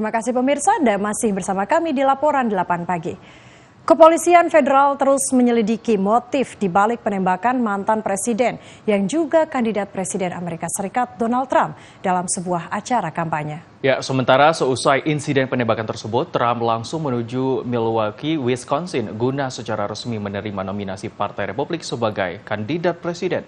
Terima kasih pemirsa, dan masih bersama kami di Laporan 8 Pagi. Kepolisian Federal terus menyelidiki motif di balik penembakan mantan presiden yang juga kandidat Presiden Amerika Serikat Donald Trump dalam sebuah acara kampanye. Ya, sementara seusai insiden penembakan tersebut, Trump langsung menuju Milwaukee, Wisconsin guna secara resmi menerima nominasi Partai Republik sebagai kandidat presiden.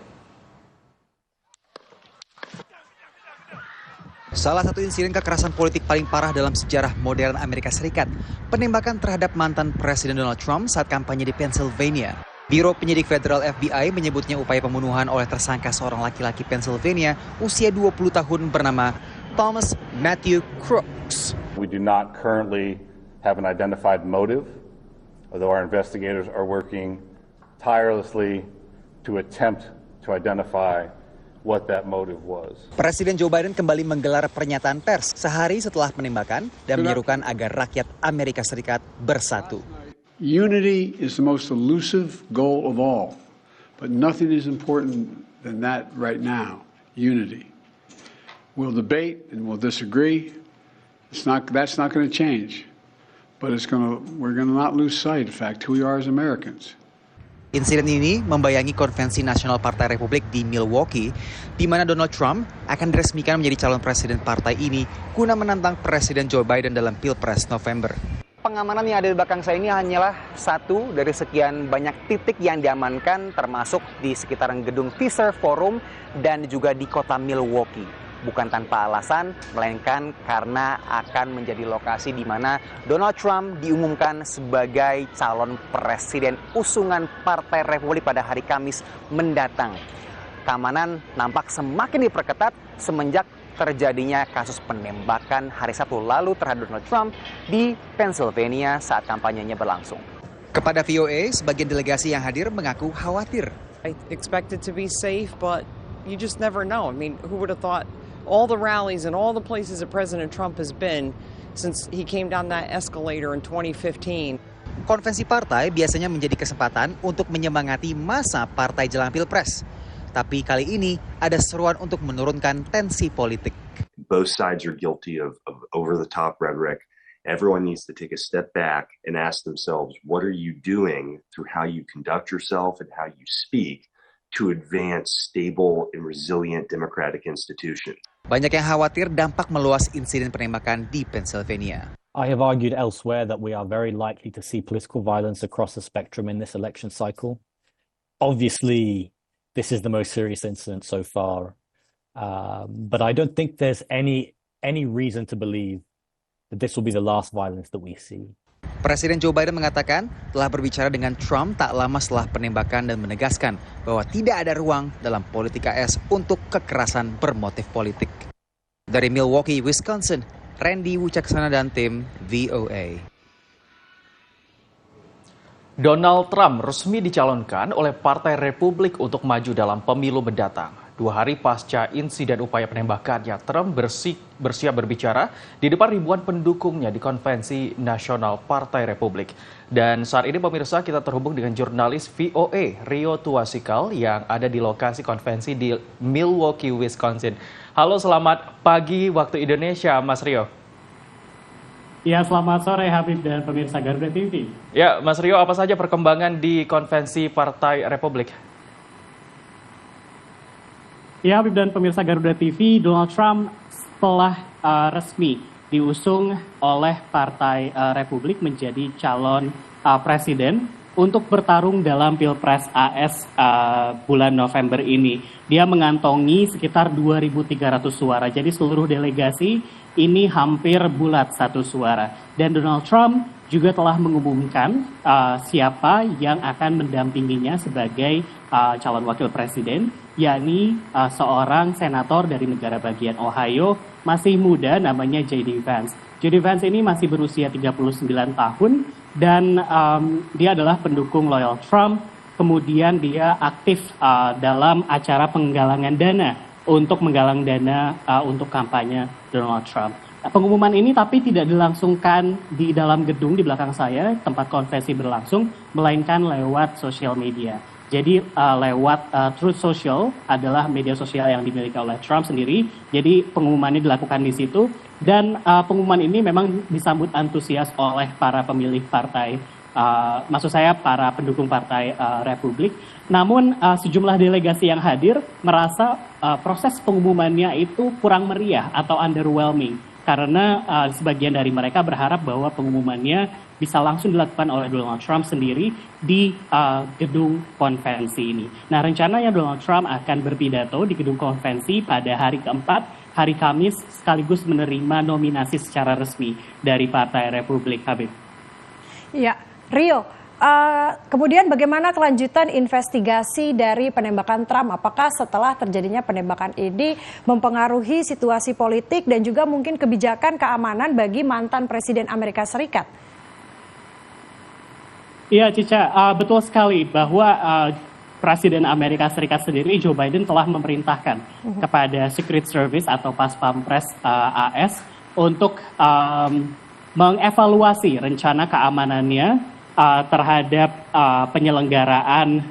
Salah satu insiden kekerasan politik paling parah dalam sejarah modern Amerika Serikat, penembakan terhadap mantan Presiden Donald Trump saat kampanye di Pennsylvania. Biro Penyidik Federal FBI menyebutnya upaya pembunuhan oleh tersangka seorang laki-laki Pennsylvania usia 20 tahun bernama Thomas Matthew Crooks. We do not currently have an identified motive, although our investigators are working tirelessly to attempt to identify what that motive was. Presiden Joe Biden kembali menggelar pernyataan pers sehari setelah penembakan dan menyerukan agar rakyat Amerika Serikat bersatu. Unity is the most elusive goal of all, but nothing is important than that right now, unity. We'll debate and we'll disagree. That's not going to change, but we're going to not lose sight of fact who we are as Americans. Insiden ini membayangi konvensi nasional Partai Republik di Milwaukee, di mana Donald Trump akan diresmikan menjadi calon presiden partai ini guna menantang Presiden Joe Biden dalam Pilpres November. Pengamanan yang ada di belakang saya ini hanyalah satu dari sekian banyak titik yang diamankan, termasuk di sekitaran gedung Fiserv Forum dan juga di kota Milwaukee. Bukan tanpa alasan, melainkan karena akan menjadi lokasi di mana Donald Trump diumumkan sebagai calon presiden usungan Partai Republik pada hari Kamis mendatang. Keamanan nampak semakin diperketat semenjak terjadinya kasus penembakan hari Sabtu lalu terhadap Donald Trump di Pennsylvania saat kampanyenya berlangsung. Kepada VOA, sebagian delegasi yang hadir mengaku khawatir. I expect it to be safe, but you just never know. I mean, who would have thought all the rallies and all the places that President Trump has been since he came down that escalator in 2015. Konvensi partai biasanya menjadi kesempatan untuk menyemangati masa partai jelang Pilpres. Tapi kali ini ada seruan untuk menurunkan tensi politik. Both sides are guilty of over-the-top rhetoric. Everyone needs to take a step back and ask themselves, what are you doing through how you conduct yourself and how you speak to advance stable and resilient democratic institutions. Banyak yang khawatir dampak meluas insiden penembakan di Pennsylvania. I have argued elsewhere that we are very likely to see political violence across the spectrum in this election cycle. Obviously, this is the most serious incident so far, but I don't think there's any reason to believe that this will be the last violence that we see. Presiden Joe Biden mengatakan telah berbicara dengan Trump tak lama setelah penembakan dan menegaskan bahwa tidak ada ruang dalam politik AS untuk kekerasan bermotif politik. Dari Milwaukee, Wisconsin, Randy Wucaksana dan tim VOA. Donald Trump resmi dicalonkan oleh Partai Republik untuk maju dalam pemilu mendatang. 2 hari pasca insiden upaya penembakannya, Trump bersiap berbicara di depan ribuan pendukungnya di konvensi nasional Partai Republik. Dan saat ini pemirsa, kita terhubung dengan jurnalis VOA Rio Tuasikal yang ada di lokasi konvensi di Milwaukee, Wisconsin. Halo, selamat pagi waktu Indonesia, Mas Rio. Ya, selamat sore Habib dan pemirsa Garuda TV. Ya, Mas Rio, apa saja perkembangan di konvensi Partai Republik? Ya, Habib dan pemirsa Garuda TV, Donald Trump telah resmi diusung oleh Partai Republik menjadi calon presiden untuk bertarung dalam Pilpres AS bulan November ini. Dia mengantongi sekitar 2.300 suara, jadi seluruh delegasi ini hampir bulat 1 suara. Dan Donald Trump juga telah mengumumkan siapa yang akan mendampinginya sebagai calon wakil presiden, yakni seorang senator dari negara bagian Ohio, masih muda, namanya J.D. Vance. J.D. Vance ini masih berusia 39 tahun dan dia adalah pendukung loyal Trump. Kemudian dia aktif dalam acara penggalangan dana untuk menggalang dana untuk kampanye Donald Trump. Pengumuman ini tapi tidak dilangsungkan di dalam gedung di belakang saya, tempat konvensi berlangsung, melainkan lewat sosial media. Jadi lewat Truth Social adalah media sosial yang dimiliki oleh Trump sendiri. Jadi pengumumannya dilakukan di situ Dan pengumuman ini memang disambut antusias oleh para pemilih partai, maksud saya para pendukung partai Republik. Namun sejumlah delegasi yang hadir merasa proses pengumumannya itu kurang meriah atau underwhelming. Karena sebagian dari mereka berharap bahwa pengumumannya bisa langsung dilakukan oleh Donald Trump sendiri di gedung konvensi ini. Nah, rencananya Donald Trump akan berpidato di gedung konvensi pada hari keempat, hari Kamis, sekaligus menerima nominasi secara resmi dari Partai Republik. Habib. Ya, Rio, kemudian bagaimana kelanjutan investigasi dari penembakan Trump? Apakah setelah terjadinya penembakan ini mempengaruhi situasi politik dan juga mungkin kebijakan keamanan bagi mantan Presiden Amerika Serikat? Iya, Cica, betul sekali bahwa Presiden Amerika Serikat sendiri, Joe Biden, telah memerintahkan kepada Secret Service atau Pas Pampres AS untuk mengevaluasi rencana keamanannya terhadap penyelenggaraan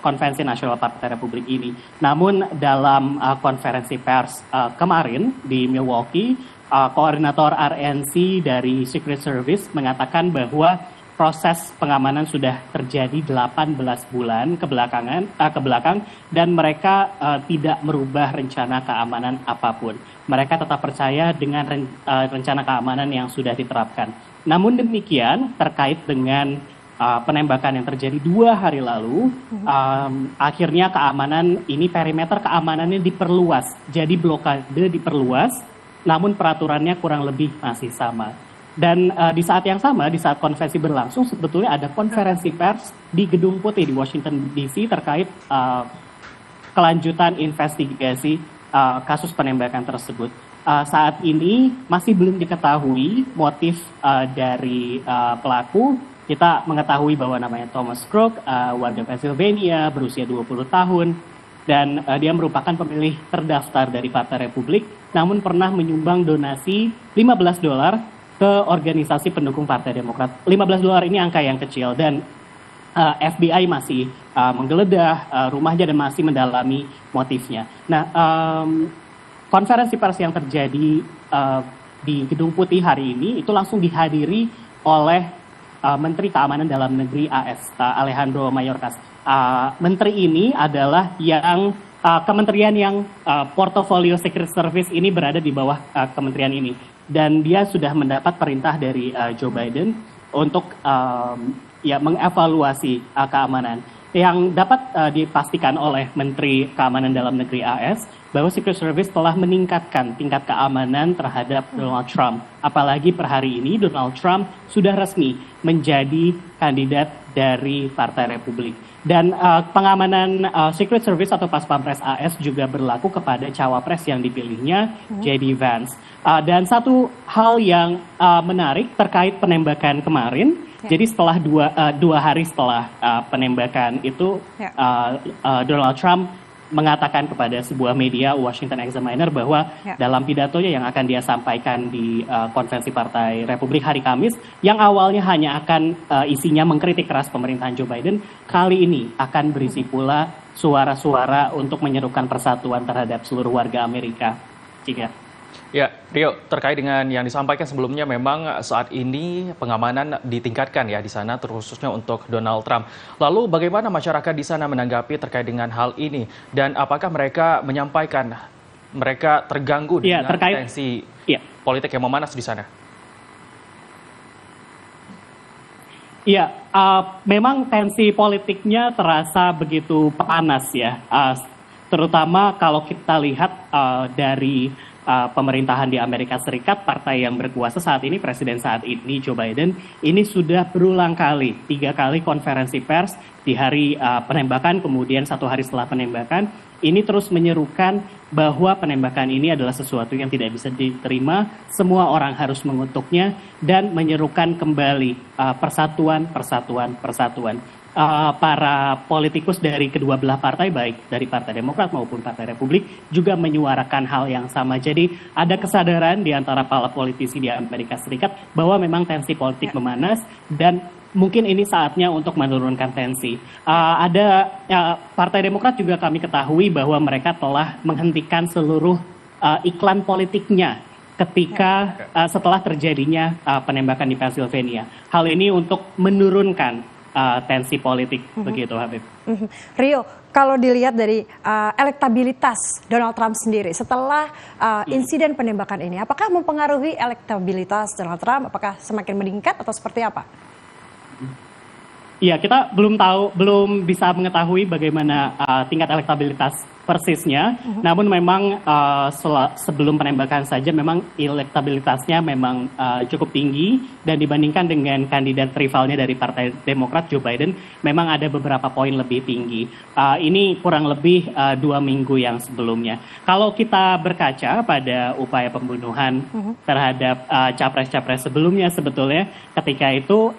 Konvensi Nasional Partai Republik ini. Namun dalam konferensi pers kemarin di Milwaukee, koordinator RNC dari Secret Service mengatakan bahwa proses pengamanan sudah terjadi 18 bulan ke belakang dan mereka tidak merubah rencana keamanan apapun. Mereka tetap percaya dengan rencana keamanan yang sudah diterapkan. Namun demikian, terkait dengan penembakan yang terjadi 2 hari lalu, akhirnya keamanan ini, perimeter keamanannya diperluas. Jadi blokade diperluas, namun peraturannya kurang lebih masih sama. Dan di saat yang sama, di saat konferensi berlangsung, sebetulnya ada konferensi pers di Gedung Putih di Washington DC terkait kelanjutan investigasi kasus penembakan tersebut. Saat ini masih belum diketahui motif dari pelaku. Kita mengetahui bahwa namanya Thomas Crook, warga Pennsylvania, berusia 20 tahun, dan dia merupakan pemilih terdaftar dari Partai Republik, namun pernah menyumbang donasi $15 ke organisasi pendukung Partai Demokrat. $15 ini angka yang kecil, dan FBI masih menggeledah rumahnya dan masih mendalami motifnya. Nah, konferensi pers yang terjadi di Gedung Putih hari ini itu langsung dihadiri oleh Menteri Keamanan Dalam Negeri AS, Alejandro Mayorkas. Menteri ini adalah yang kementerian yang portofolio Secret Service ini berada di bawah kementerian ini. Dan dia sudah mendapat perintah dari Joe Biden untuk mengevaluasi keamanan. Yang dapat dipastikan oleh Menteri Keamanan Dalam Negeri AS bahwa Secret Service telah meningkatkan tingkat keamanan terhadap Donald Trump. Apalagi per hari ini Donald Trump sudah resmi menjadi kandidat dari Partai Republik. Dan pengamanan Secret Service atau Pas Pampres AS juga berlaku kepada cawapres yang dipilihnya, J.D. Vance. Dan satu hal yang menarik terkait penembakan kemarin, jadi setelah dua hari setelah penembakan itu, Donald Trump mengatakan kepada sebuah media Washington Examiner bahwa dalam pidatonya yang akan dia sampaikan di konvensi Partai Republik hari Kamis, yang awalnya hanya akan isinya mengkritik keras pemerintahan Joe Biden, kali ini akan berisi pula suara-suara untuk menyerukan persatuan terhadap seluruh warga Amerika. Jika Ya, Rio, terkait dengan yang disampaikan sebelumnya, memang saat ini pengamanan ditingkatkan ya di sana, terkhususnya untuk Donald Trump. Lalu bagaimana masyarakat di sana menanggapi terkait dengan hal ini? Dan apakah mereka menyampaikan mereka terganggu dengan tensi politik yang memanas di sana? Iya, memang tensi politiknya terasa begitu panas ya, terutama kalau kita lihat dari pemerintahan di Amerika Serikat, partai yang berkuasa saat ini, presiden saat ini Joe Biden, ini sudah berulang kali, 3 kali konferensi pers di hari penembakan, kemudian 1 hari setelah penembakan, ini terus menyerukan bahwa penembakan ini adalah sesuatu yang tidak bisa diterima, semua orang harus mengutuknya, dan menyerukan kembali persatuan. Para politikus dari kedua belah partai, baik dari Partai Demokrat maupun Partai Republik, juga menyuarakan hal yang sama. Jadi ada kesadaran di antara para politisi di Amerika Serikat bahwa memang tensi politik memanas dan mungkin ini saatnya untuk menurunkan tensi. Partai Demokrat juga kami ketahui bahwa mereka telah menghentikan seluruh iklan politiknya ketika setelah terjadinya penembakan di Pennsylvania. Hal ini untuk menurunkan tensi politik, begitu Habib. Rio, kalau dilihat dari elektabilitas Donald Trump sendiri setelah insiden penembakan ini, apakah mempengaruhi elektabilitas Donald Trump? Apakah semakin meningkat atau seperti apa? Iya, kita belum bisa mengetahui bagaimana tingkat elektabilitas persisnya. Namun memang sebelum penembakan saja memang elektabilitasnya memang cukup tinggi, dan dibandingkan dengan kandidat rivalnya dari Partai Demokrat Joe Biden memang ada beberapa poin lebih tinggi. Ini kurang lebih 2 minggu yang sebelumnya. Kalau kita berkaca pada upaya pembunuhan terhadap capres-capres sebelumnya, sebetulnya ketika itu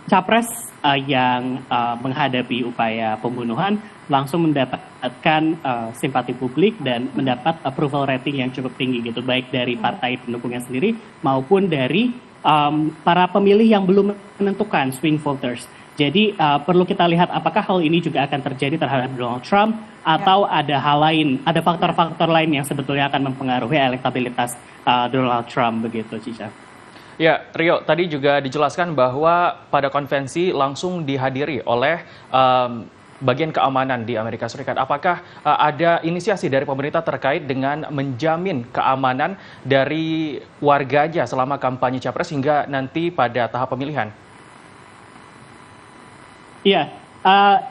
capres yang menghadapi upaya pembunuhan langsung mendapatkan simpati publik dan mendapat approval rating yang cukup tinggi gitu, baik dari partai pendukungnya sendiri maupun dari para pemilih yang belum menentukan, swing voters. Jadi perlu kita lihat apakah hal ini juga akan terjadi terhadap Donald Trump atau ada hal lain, ada faktor-faktor lain yang sebetulnya akan mempengaruhi elektabilitas Donald Trump, begitu Cica. Ya, Rio, tadi juga dijelaskan bahwa pada konvensi langsung dihadiri oleh bagian keamanan di Amerika Serikat. Apakah ada inisiasi dari pemerintah terkait dengan menjamin keamanan dari warganya selama kampanye capres hingga nanti pada tahap pemilihan? Iya,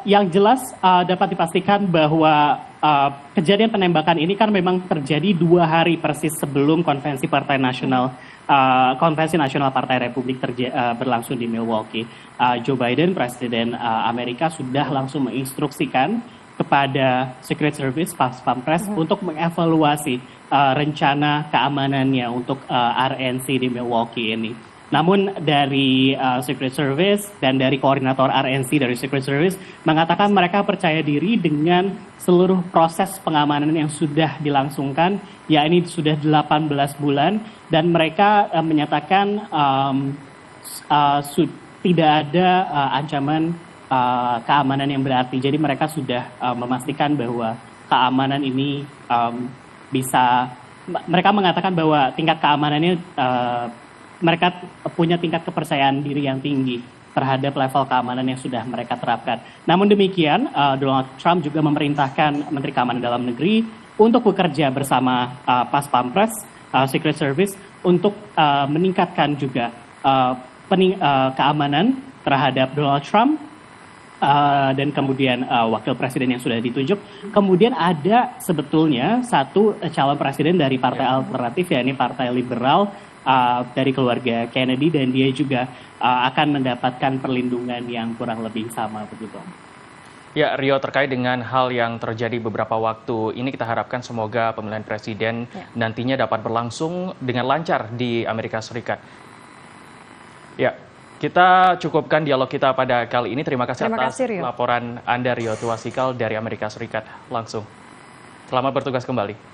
yang jelas dapat dipastikan bahwa kejadian penembakan ini kan memang terjadi 2 hari persis sebelum konvensi Nasional Partai Republik berlangsung di Milwaukee. Joe Biden, Presiden Amerika, sudah langsung menginstruksikan kepada Secret Service pas Pampres untuk mengevaluasi rencana keamanannya untuk RNC di Milwaukee ini. Namun dari Secret Service dan dari koordinator RNC dari Secret Service mengatakan mereka percaya diri dengan seluruh proses pengamanan yang sudah dilangsungkan, yakni sudah 18 bulan, dan mereka menyatakan tidak ada ancaman keamanan yang berarti. Jadi mereka sudah memastikan bahwa keamanan ini mereka mengatakan bahwa tingkat keamanannya mereka punya tingkat kepercayaan diri yang tinggi terhadap level keamanan yang sudah mereka terapkan. Namun demikian, Donald Trump juga memerintahkan Menteri Keamanan Dalam Negeri untuk bekerja bersama Pas Pampres, Secret Service, untuk meningkatkan juga keamanan terhadap Donald Trump dan kemudian wakil presiden yang sudah ditunjuk. Kemudian ada sebetulnya satu calon presiden dari partai alternatif, yakni Partai Liberal, dari keluarga Kennedy, dan dia juga akan mendapatkan perlindungan yang kurang lebih sama, begitu. Ya, Rio, terkait dengan hal yang terjadi beberapa waktu ini, kita harapkan semoga pemilihan presiden nantinya dapat berlangsung dengan lancar di Amerika Serikat. Ya, kita cukupkan dialog kita pada kali ini. Terima kasih atas laporan Anda, Rio Tuasikal dari Amerika Serikat langsung. Selamat bertugas kembali.